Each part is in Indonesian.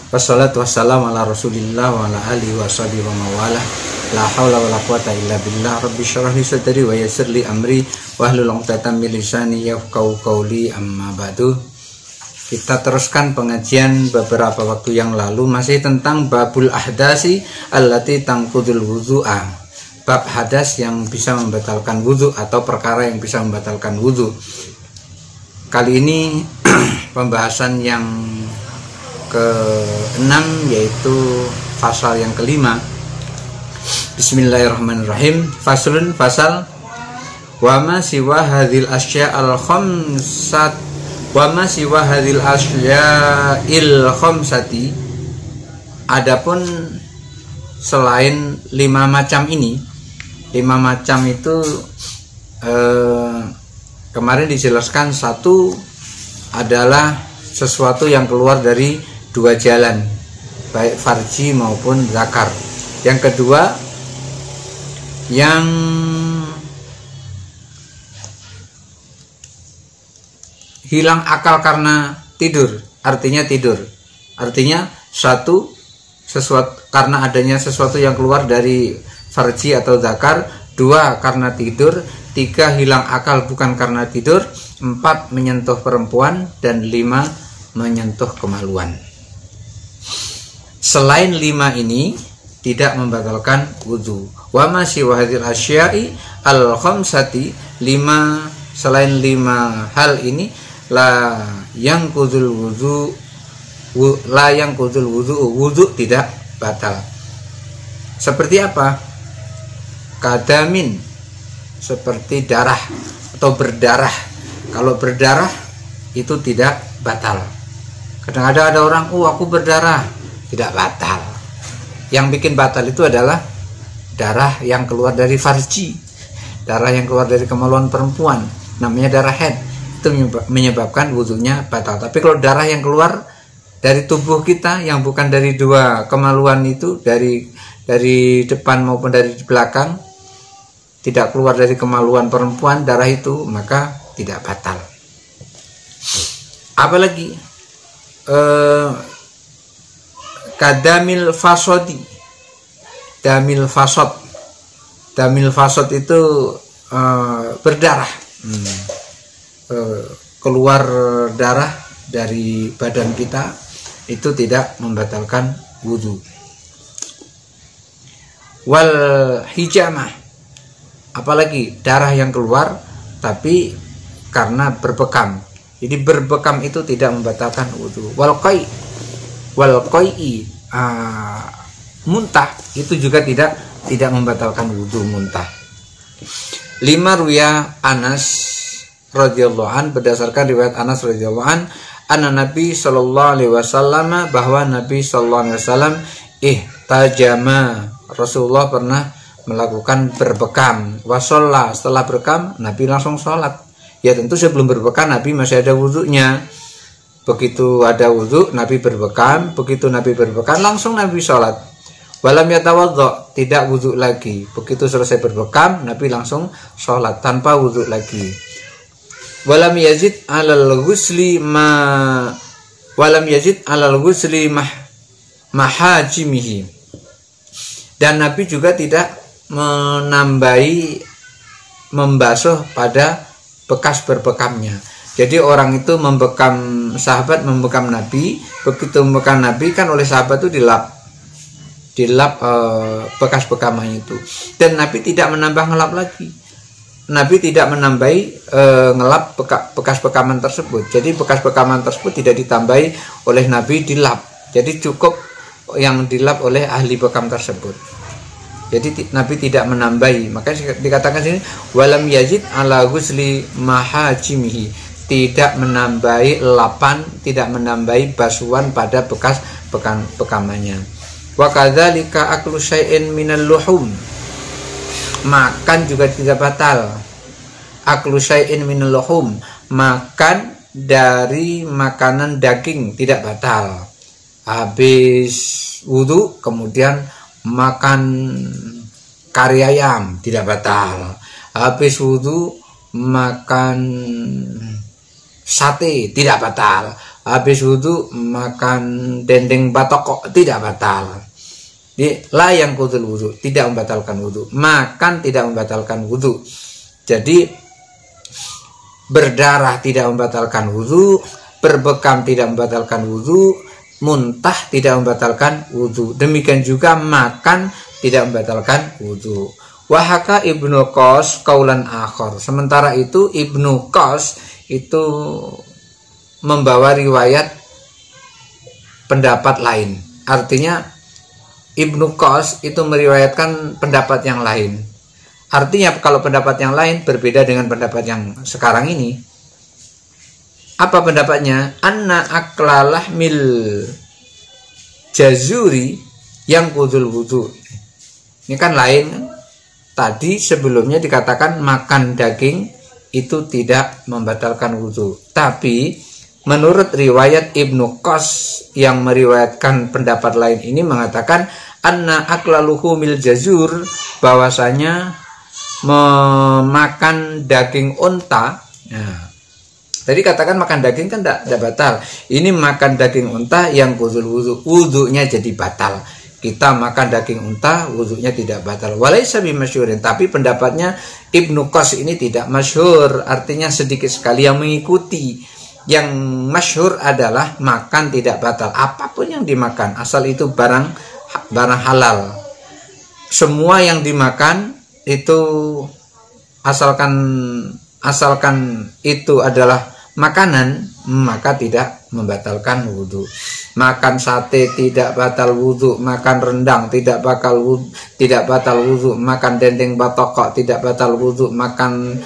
Wassalatu wassalamu ala Rasulillah wa ala alihi wa sahbihi wa mawalah. La haula wala quwata illa billah. Rabbi shrah li sadri wa yassir li amri wahlul 'uqdatam min lisani yafqahu qawli. Amma ba'du. Kita teruskan pengajian beberapa waktu yang lalu masih tentang babul ahdasi allati tangqudul wudu'a. Bab hadas yang bisa membatalkan wudu atau perkara yang bisa membatalkan wudu. Kali ini pembahasan yang ke-6 yaitu pasal yang kelima. Bismillahirrahmanirrahim. Faslun, fasal wa ma siwa hadhil asya al khamsat wa ma siwa hadhil asya il khamsati. Adapun selain 5 macam ini, 5 macam itu kemarin dijelaskan satu adalah sesuatu yang keluar dari 2 jalan, baik farji maupun zakar. Yang kedua, yang hilang akal karena tidur, artinya sesuatu karena adanya sesuatu yang keluar dari farji atau zakar. 2 karena tidur. 3 hilang akal bukan karena tidur. 4 menyentuh perempuan. Dan 5 menyentuh kemaluan. Selain 5 ini tidak membatalkan wudu. Wa ma siwa hadhil asya'i al khamsati, 5 selain 5 hal ini la yang kudul wudu tidak batal. Seperti apa? Kadamin, seperti darah atau berdarah. Kalau berdarah itu tidak batal. Kadang-kadang ada orang, aku berdarah, tidak batal. Yang bikin batal itu adalah darah yang keluar dari farji, darah yang keluar dari kemaluan perempuan, namanya darah haid. Itu menyebabkan wudunya batal. Tapi kalau darah yang keluar dari tubuh kita yang bukan dari 2 kemaluan itu, dari depan maupun dari belakang, tidak keluar dari kemaluan perempuan darah itu, maka tidak batal. Apalagi kadamil fasodi, damil fasod itu berdarah, keluar darah dari badan kita, itu tidak membatalkan wudu. Wal hijamah, apalagi darah yang keluar tapi karena berbekam. Jadi berbekam itu tidak membatalkan wudu. Wal qai'i, muntah itu juga tidak membatalkan wudu, muntah. 5 ruya Anas radhiyallahu an, berdasarkan riwayat Anas radhiyallahu an, anna Nabi sallallahu alaihi wasallam, bahwa Nabi sallallahu alaihi wasallam ihtajama, Rasulullah pernah melakukan berbekam. Wasolla, setelah berbekam Nabi langsung sholat. Ya tentu sebelum berbekam Nabi masih ada wudunya. Begitu ada wudu Nabi berbekam. Begitu Nabi berbekam langsung Nabi sholat. Walam yatawaddo, tidak wudu lagi. Begitu selesai berbekam Nabi langsung sholat tanpa wudu lagi. Walam yazid alal ghusli mahajimihi, dan Nabi juga tidak menambahi membasuh pada bekas berbekamnya. Jadi orang itu sahabat membekam Nabi, begitu membekam Nabi kan oleh sahabat itu dilap bekas bekamannya itu, dan Nabi tidak menambah ngelap lagi. Nabi tidak menambahi ngelap bekas bekaman tersebut. Jadi bekas bekaman tersebut tidak ditambahi oleh Nabi, dilap. Jadi cukup yang dilap oleh ahli bekam tersebut. Jadi Nabi tidak menambahi. Makanya dikatakan sini walam yazid ala ghusli mahajimihi, tidak menambahi lapan, tidak menambahi basuhan pada bekas bekamannya. Wa kadzalika aklu syai'in minal luhum, makan juga tidak batal. Aklu syai'in minal luhum, makan dari makanan daging tidak batal. Habis wudu kemudian makan kari ayam tidak batal. Habis wudu makan sate tidak batal. habis wudhu makan dendeng batokok tidak batal. La yang kudul wudhu, tidak membatalkan wudhu. Makan tidak membatalkan wudhu. Jadi berdarah tidak membatalkan wudhu, berbekam tidak membatalkan wudhu, muntah tidak membatalkan wudhu. Demikian juga makan tidak membatalkan wudhu. Wahaka Ibnu Qos kaulan akhor. Sementara itu Ibnu Qos itu membawa riwayat pendapat lain. Artinya Ibnu Qos itu meriwayatkan pendapat yang lain. Artinya kalau pendapat yang lain berbeda dengan pendapat yang sekarang ini. Apa pendapatnya? Anna aklalah mil jazuri yang kudul wudu. Ini kan lain kan? Tadi sebelumnya dikatakan makan daging itu tidak membatalkan wudhu. Tapi menurut riwayat Ibnu Qos yang meriwayatkan pendapat lain ini mengatakan anna aklaluhu mil jazur, bahwasanya memakan daging unta. Nah, tadi katakan makan daging kan tidak batal. Ini makan daging unta yang kudul wudhu, wudhunya jadi batal. Kita makan daging unta, wudhunya tidak batal. Walaysa bimasyhurin, tapi pendapatnya Ibnu Qos ini tidak masyhur, artinya sedikit sekali yang mengikuti. Yang masyhur adalah makan tidak batal, apapun yang dimakan, asal itu barang halal. Semua yang dimakan itu asalkan itu adalah makanan, maka tidak membatalkan wudhu. Makan sate tidak batal wudhu, makan rendang tidak batal wudhu, makan dendeng batokok tidak batal wudhu, makan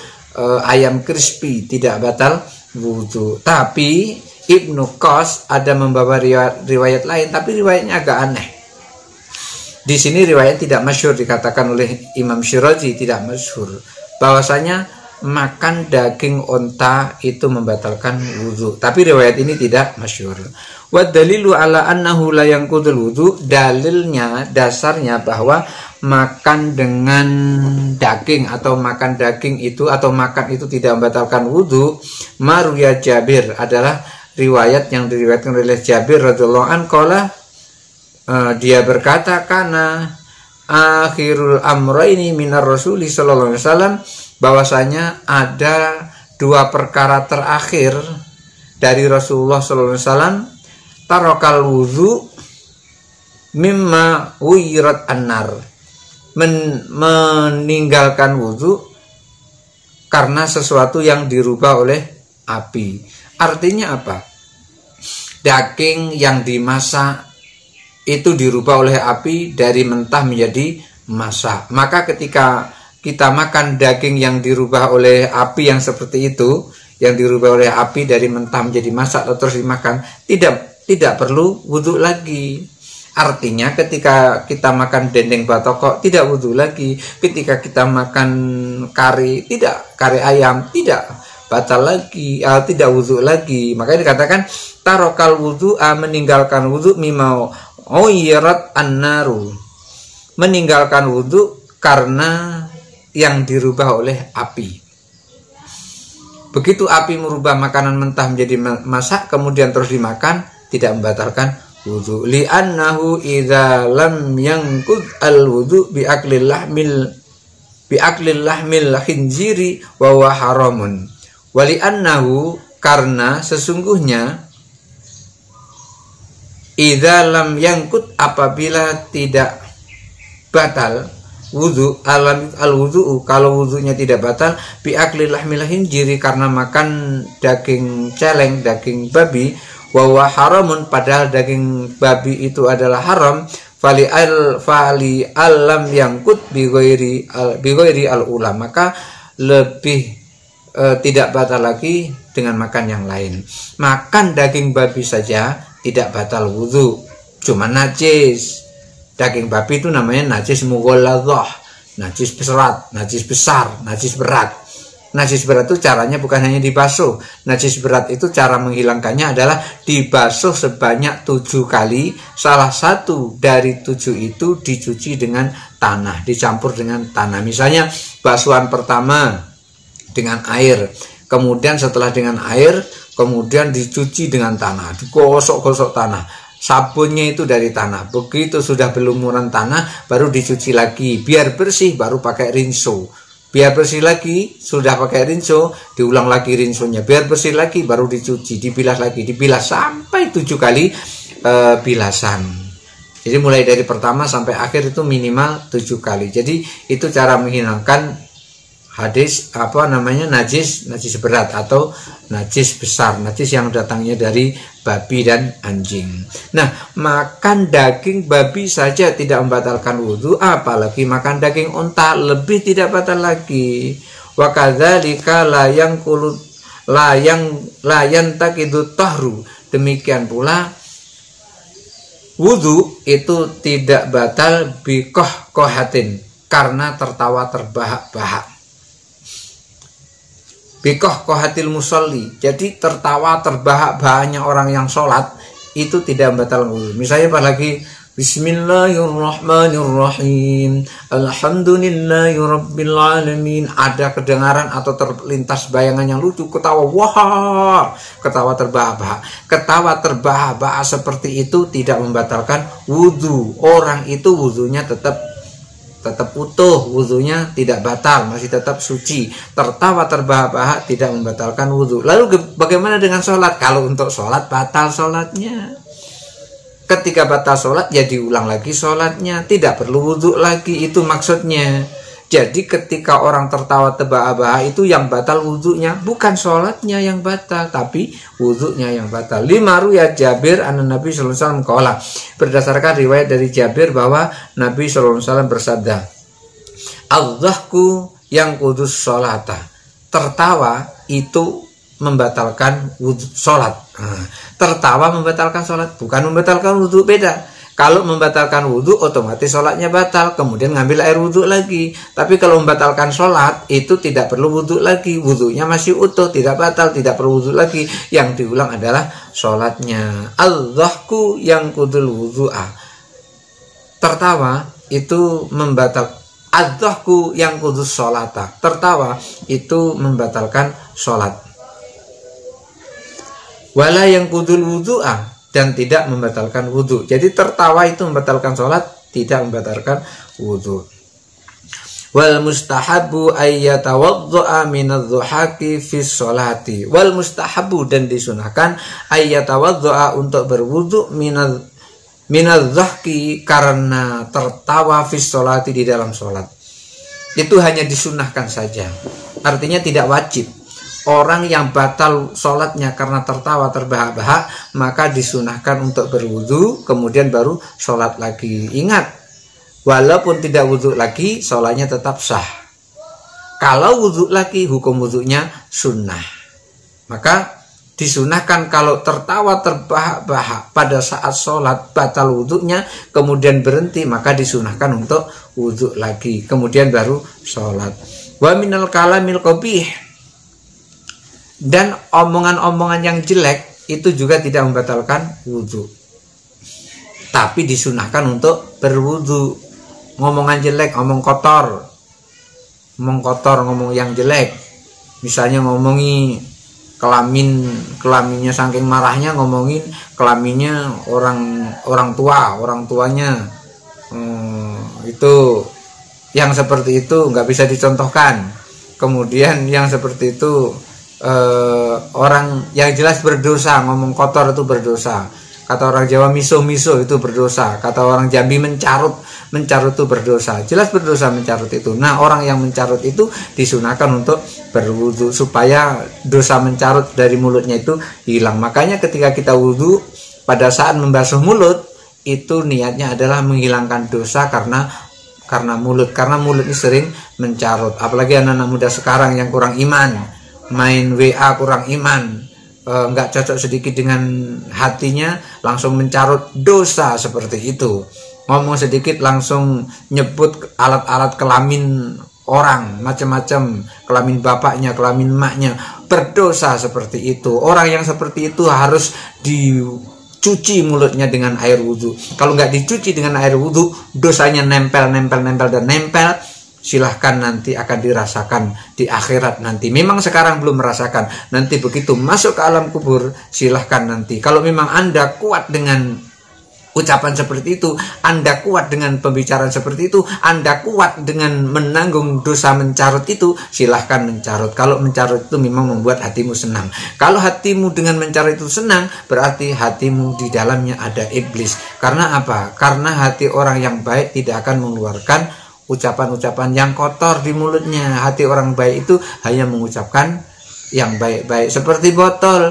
ayam crispy tidak batal wudhu. Tapi Ibnu Qos ada membawa riwayat lain, tapi riwayatnya agak aneh. Di sini riwayat tidak masyhur, dikatakan oleh Imam Syirazi tidak masyhur, bahwasanya makan daging unta itu membatalkan wudhu. Tapi riwayat ini tidak masyhur. Wa dalilu ala annahu la yanqudul wudhu, dalilnya, dasarnya bahwa makan dengan daging atau makan daging itu atau makan itu tidak membatalkan wudhu. Maruya Jabir adalah riwayat yang diriwayatkan oleh Jabir radhiyallahu anhu qala, dia berkata kana akhirul amrayni minar rasuli sallallahu alaihi wasallam, bahwasanya ada dua perkara terakhir dari Rasulullah sallallahu alaihi wasallam, tarakal wudhu mimma wirat annar, meninggalkan wudhu karena sesuatu yang dirubah oleh api. Artinya apa? Daging yang dimasak itu dirubah oleh api dari mentah menjadi masak. Maka ketika kita makan daging yang dirubah oleh api yang seperti itu, yang dirubah oleh api dari mentah menjadi masak atau terus dimakan, tidak perlu wudhu lagi. Artinya ketika kita makan dendeng batokok tidak wudhu lagi. Ketika kita makan kari ayam tidak batal lagi, tidak wudhu lagi. Makanya dikatakan tarokal wudhu, meninggalkan wudhu mimau oyirat annaru, meninggalkan wudhu karena yang dirubah oleh api. Begitu api merubah makanan mentah menjadi masak kemudian terus dimakan, tidak membatalkan wudhu. Li'annahu idza lam yanqud al-wudhu bi'aklil lahmil khinziri wa huwa haramun. Wa li'annahu, karena sesungguhnya idza lam yanqud, apabila tidak batal wudhu, al-wudhu, kalau wudhunya tidak batal bi'aklil lahmil khinziri, karena makan daging celeng, daging babi, wa huwa haramun, padahal daging babi itu adalah haram, fali alam yangkut bi ghairi al ula, maka lebih tidak batal lagi dengan makan yang lain. Makan daging babi saja tidak batal wudhu, cuma najis. Daging babi itu namanya najis mughalladhah, najis berat, najis besar, najis berat. Najis berat itu caranya bukan hanya dibasuh. Najis berat itu cara menghilangkannya adalah dibasuh sebanyak 7 kali. Salah satu dari 7 itu dicuci dengan tanah, dicampur dengan tanah. Misalnya basuhan pertama dengan air, kemudian setelah dengan air, kemudian dicuci dengan tanah, digosok-gosok tanah. Sabunnya itu dari tanah. Begitu sudah berlumuran tanah, baru dicuci lagi. Biar bersih, baru pakai rinso. Biar bersih lagi, sudah pakai rinso, diulang lagi rinsonya. Biar bersih lagi, baru dicuci, dibilas lagi, dibilas sampai 7 kali bilasan. Jadi mulai dari pertama sampai akhir itu minimal 7 kali. Jadi itu cara menghilangkan najis berat atau najis besar, najis yang datangnya dari babi dan anjing. Nah, makan daging babi saja tidak membatalkan wudhu, apalagi makan daging unta lebih tidak batal lagi. Wa kadzalika layan takidu tahru. Demikian pula wudhu itu tidak batal bikoh-kohatin, karena tertawa terbahak-bahak. Bikoh-kohatil musolli, jadi tertawa terbahak-bahaknya orang yang sholat itu tidak membatalkan wudhu. Misalnya pas lagi Bismillahirrahmanirrahim, Alhamdulillahirabbil alamin, ada kedengaran atau terlintas bayangan yang lucu, ketawa, wah, ketawa terbahak-bahak. Ketawa terbahak-bahak seperti itu tidak membatalkan wudhu. Orang itu wudhunya tetap utuh, wudhunya tidak batal, masih tetap suci. Tertawa terbahak-bahak tidak membatalkan wudhu. Lalu bagaimana dengan sholat? Kalau untuk sholat, batal sholatnya. Ketika batal sholat, ya diulang lagi sholatnya, tidak perlu wudhu lagi, itu maksudnya. Jadi ketika orang tertawa terbahak-bahak itu yang batal wudhunya, bukan sholatnya yang batal, tapi wudhunya yang batal. 5 ruya Jabir an Nabi sallallahu alaihi wasallam qala. Berdasarkan riwayat dari Jabir bahwa Nabi sallallahu alaihi wasallam bersabda, "Al-dhahku yang kudus sholata." Tertawa itu membatalkan wudhu sholat. Tertawa membatalkan sholat, bukan membatalkan wudhu, beda. Kalau membatalkan wudhu, otomatis sholatnya batal, kemudian ngambil air wudhu lagi. Tapi kalau membatalkan sholat, itu tidak perlu wudhu lagi, wudhunya masih utuh, tidak batal, tidak perlu wudhu lagi. Yang diulang adalah sholatnya. Al-dhahku yang kudul wudhu'a. Tertawa itu membatalkan. Al-dhahku yang kudus sholata. Tertawa itu membatalkan sholat. Wala yang kudul wudhu'a, dan tidak membatalkan wudhu. Jadi tertawa itu membatalkan sholat, tidak membatalkan wudhu. Wal mustahabu ayyatawaddu'a minadh-dhuhaki fis sholati. Wal mustahabu, dan disunahkan ayyatawaddu'a untuk berwudhu minadh-dhuhaki, karena tertawa fis sholati, di dalam sholat. Itu hanya disunahkan saja. Artinya tidak wajib. Orang yang batal sholatnya karena tertawa terbahak-bahak, maka disunahkan untuk berwudu, kemudian baru sholat lagi. Ingat, walaupun tidak wudu lagi, sholatnya tetap sah. Kalau wudu lagi, hukum wudunya sunnah. Maka disunahkan kalau tertawa terbahak-bahak pada saat sholat batal wudunya, kemudian berhenti, maka disunahkan untuk wudu lagi, kemudian baru sholat. Wa minal kalamil qabih, dan omongan-omongan yang jelek itu juga tidak membatalkan wudhu, tapi disunahkan untuk berwudhu. Ngomongan jelek, ngomong kotor, ngomong yang jelek, misalnya ngomongi kelaminnya saking marahnya, ngomongin kelaminnya orang tuanya, itu yang seperti itu nggak bisa dicontohkan. Kemudian yang seperti itu orang yang jelas berdosa, ngomong kotor itu berdosa. Kata orang Jawa miso-miso itu berdosa. Kata orang Jambi mencarut itu berdosa. Jelas berdosa mencarut itu. Nah, orang yang mencarut itu disunahkan untuk berwudu supaya dosa mencarut dari mulutnya itu hilang. Makanya ketika kita wudu, pada saat membasuh mulut itu niatnya adalah menghilangkan dosa karena mulut. Karena mulut ini sering mencarut. Apalagi anak-anak muda sekarang yang kurang iman, main WA kurang iman, nggak cocok sedikit dengan hatinya, langsung mencarut dosa seperti itu. Ngomong sedikit langsung nyebut alat-alat kelamin orang, macam-macam, kelamin bapaknya, kelamin emaknya, berdosa seperti itu. Orang yang seperti itu harus dicuci mulutnya dengan air wudhu. Kalau nggak dicuci dengan air wudhu, dosanya nempel, silahkan nanti akan dirasakan di akhirat nanti. Memang sekarang belum merasakan, nanti begitu masuk ke alam kubur silahkan nanti. Kalau memang Anda kuat dengan ucapan seperti itu, Anda kuat dengan pembicaraan seperti itu, Anda kuat dengan menanggung dosa mencarut itu, silahkan mencarut. Kalau mencarut itu memang membuat hatimu senang. Kalau hatimu dengan mencarut itu senang, berarti hatimu di dalamnya ada iblis. Karena apa? Karena hati orang yang baik tidak akan mengeluarkan ucapan-ucapan yang kotor di mulutnya. Hati orang baik itu hanya mengucapkan yang baik-baik. Seperti botol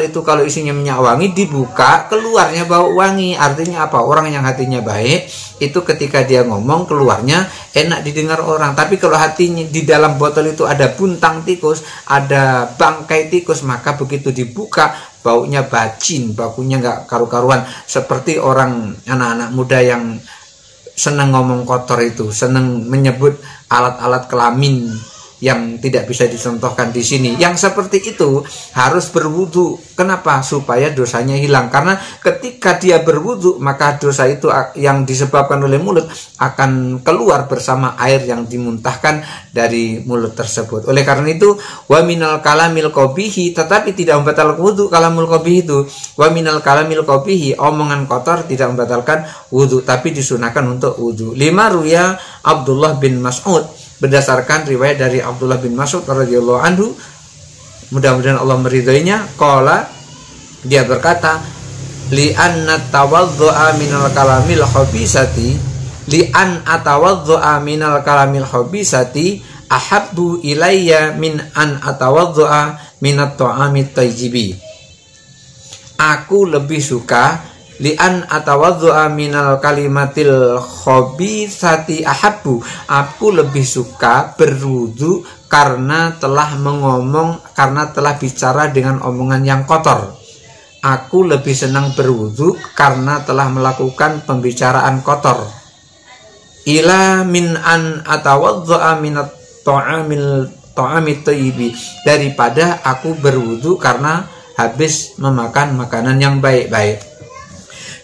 itu kalau isinya minyak wangi dibuka, keluarnya bau wangi. Artinya apa? Orang yang hatinya baik itu ketika dia ngomong keluarnya enak didengar orang. Tapi kalau hatinya di dalam botol itu ada buntang tikus, ada bangkai tikus, maka begitu dibuka baunya bacin, baunya nggak karu-karuan. Seperti orang anak-anak muda yang senang ngomong kotor itu, senang menyebut alat-alat kelamin yang tidak bisa dicontohkan di sini. Yang seperti itu harus berwudu. Kenapa? Supaya dosanya hilang. Karena ketika dia berwudu, maka dosa itu yang disebabkan oleh mulut akan keluar bersama air yang dimuntahkan dari mulut tersebut. Oleh karena itu, wa minal kalamil qabihi, tetapi tidak membatalkan wudu. Kalamul qabih itu, wa minal kalamil qabihi, omongan kotor tidak membatalkan wudu, tapi disunahkan untuk wudu. 5 ruya Abdullah bin Mas'ud, berdasarkan riwayat dari Abdullah bin Mas'ud radhiyallahu anhu, mudah-mudahan Allah meridhoinya, qala, dia berkata, li anna tawaddu'a minal kalamil khabisati, li an atawaddu'a minal kalamil khabisati ahabbu ilayya min an atawaddu'a minat ta'amit tayyibi. Aku lebih suka li'an atawaddu'a minal kalimatil khabisati ahabbu. Aku lebih suka berwudu karena telah bicara dengan omongan yang kotor. Aku lebih senang berwudu karena telah melakukan pembicaraan kotor. Ila min an atawaddu'a minat ta'amit thayyibi, daripada aku berwudu karena habis memakan makanan yang baik-baik.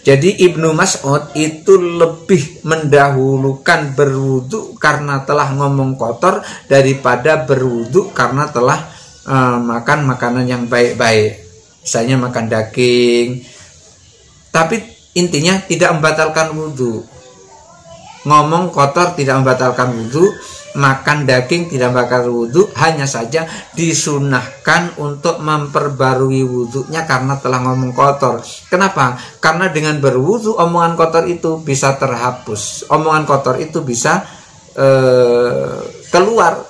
Jadi Ibnu Mas'ud itu lebih mendahulukan berwudu karena telah ngomong kotor daripada berwudu karena telah makan makanan yang baik-baik. Misalnya makan daging. Tapi intinya tidak membatalkan wudu. Ngomong kotor tidak membatalkan wudu, makan daging tidak membatalkan wudu, hanya saja disunahkan untuk memperbarui wudunya karena telah ngomong kotor. Kenapa? Karena dengan berwudu omongan kotor itu bisa terhapus, omongan kotor itu bisa keluar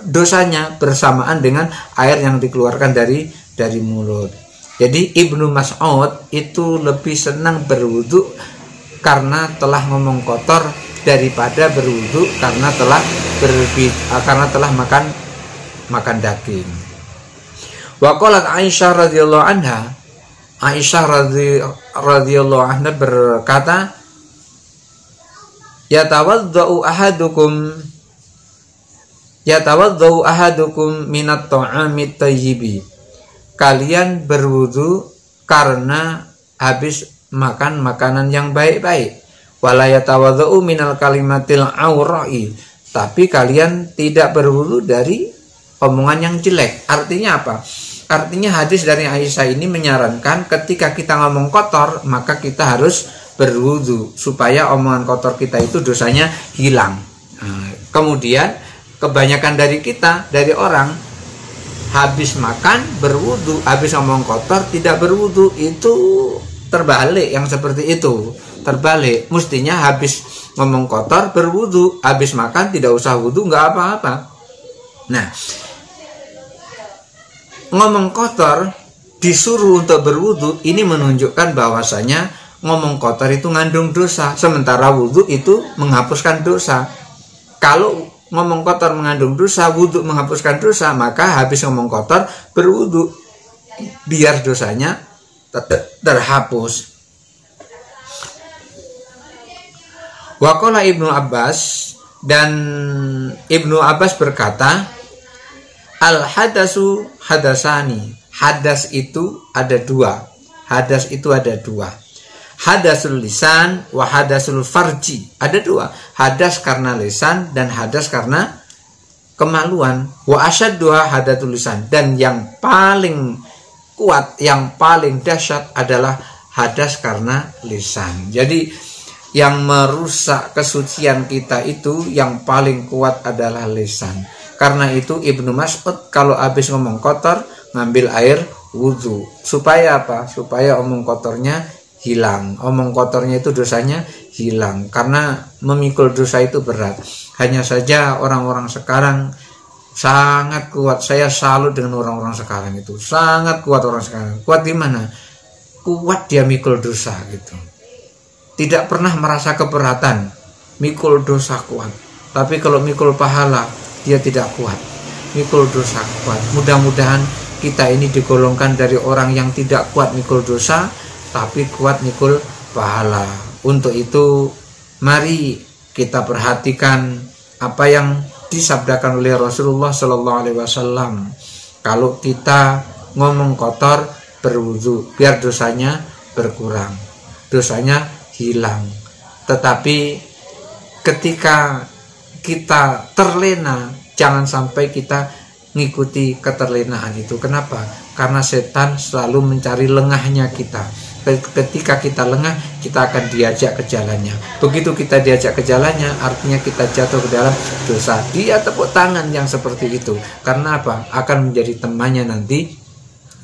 dosanya bersamaan dengan air yang dikeluarkan dari mulut. Jadi Ibnu Mas'ud itu lebih senang berwudu karena telah ngomong kotor daripada berwudu karena telah makan daging. Wa qalat Aisyah radhiyallahu anha, Aisyah radhiyallahu anha berkata, yatawaddau ahadukum minat ta'amit thayyibi. Kalian berwudu karena habis makan makanan yang baik-baik. Wala yatawaddau minal kalimatil aura'i, tapi kalian tidak berwudu dari omongan yang jelek. Artinya apa? Artinya hadis dari Aisyah ini menyarankan ketika kita ngomong kotor, maka kita harus berwudu supaya omongan kotor kita itu dosanya hilang. Kemudian kebanyakan dari orang habis makan berwudu, habis ngomong kotor tidak berwudu. Itu terbalik, yang seperti itu terbalik. Mestinya habis ngomong kotor berwudu, habis makan tidak usah wudu, nggak apa-apa. Nah, ngomong kotor disuruh untuk berwudu, ini menunjukkan bahwasanya ngomong kotor itu ngandung dosa, sementara wudu itu menghapuskan dosa. Kalau ngomong kotor mengandung dosa, wudu menghapuskan dosa, maka habis ngomong kotor berwudu biar dosanya terhapus. Waqala Ibnu Abbas, dan Ibnu Abbas berkata, al hadasu hadasani. Hadas itu ada dua. hadasul lisan wa hadasul farji. Ada dua, hadas karena lisan dan hadas karena kemaluan. Wa asyadduha hadatul lisan, dan yang paling kuat, yang paling dahsyat adalah hadas karena lisan. Jadi yang merusak kesucian kita itu yang paling kuat adalah lisan. Karena itu Ibnu Mas'ud kalau habis ngomong kotor ngambil air wudhu. Supaya apa? Supaya omong kotornya hilang. Omong kotornya itu dosanya hilang. Karena memikul dosa itu berat. Hanya saja orang-orang sekarang sangat kuat. Saya salut dengan orang-orang sekarang itu. Sangat kuat orang sekarang. Kuat di mana? Kuat dia mikul dosa gitu. Tidak pernah merasa keberatan. Mikul dosa kuat. Tapi kalau mikul pahala dia tidak kuat. Mikul dosa kuat. Mudah-mudahan kita ini digolongkan dari orang yang tidak kuat mikul dosa, tapi kuat mikul pahala. Untuk itu mari kita perhatikan apa yang disabdakan oleh Rasulullah SAW. Kalau kita ngomong kotor, berwudu biar dosanya berkurang, dosanya hilang. Tetapi ketika kita terlena, jangan sampai kita ngikuti keterlenaan itu. Kenapa? Karena setan selalu mencari lengahnya kita. Ketika kita lengah, kita akan diajak ke jalannya. Begitu kita diajak ke jalannya, artinya kita jatuh ke dalam dosa. Dia tepuk tangan yang seperti itu. Karena apa? Akan menjadi temannya nanti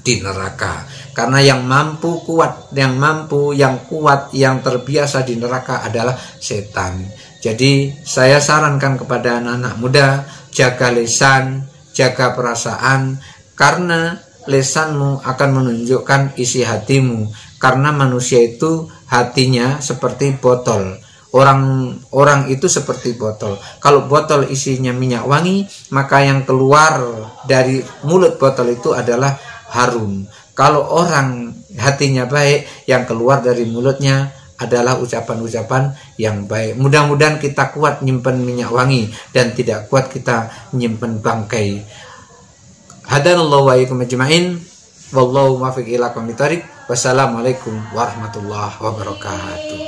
di neraka. Karena yang mampu kuat, yang mampu, yang kuat, yang terbiasa di neraka adalah setan. Jadi saya sarankan kepada anak-anak muda, jaga lisan, jaga perasaan, karena lisanmu akan menunjukkan isi hatimu. Karena manusia itu hatinya seperti botol. Orang itu seperti botol. Kalau botol isinya minyak wangi, maka yang keluar dari mulut botol itu adalah harum. Kalau orang hatinya baik, yang keluar dari mulutnya adalah ucapan-ucapan yang baik. Mudah-mudahan kita kuat nyimpen minyak wangi dan tidak kuat kita nyimpen bangkai. Hadanallahu wa iyyakum ajma'in. Wallahu muwaffiq ila aqwamit thoriq. Wassalamualaikum warahmatullahi wabarakatuh.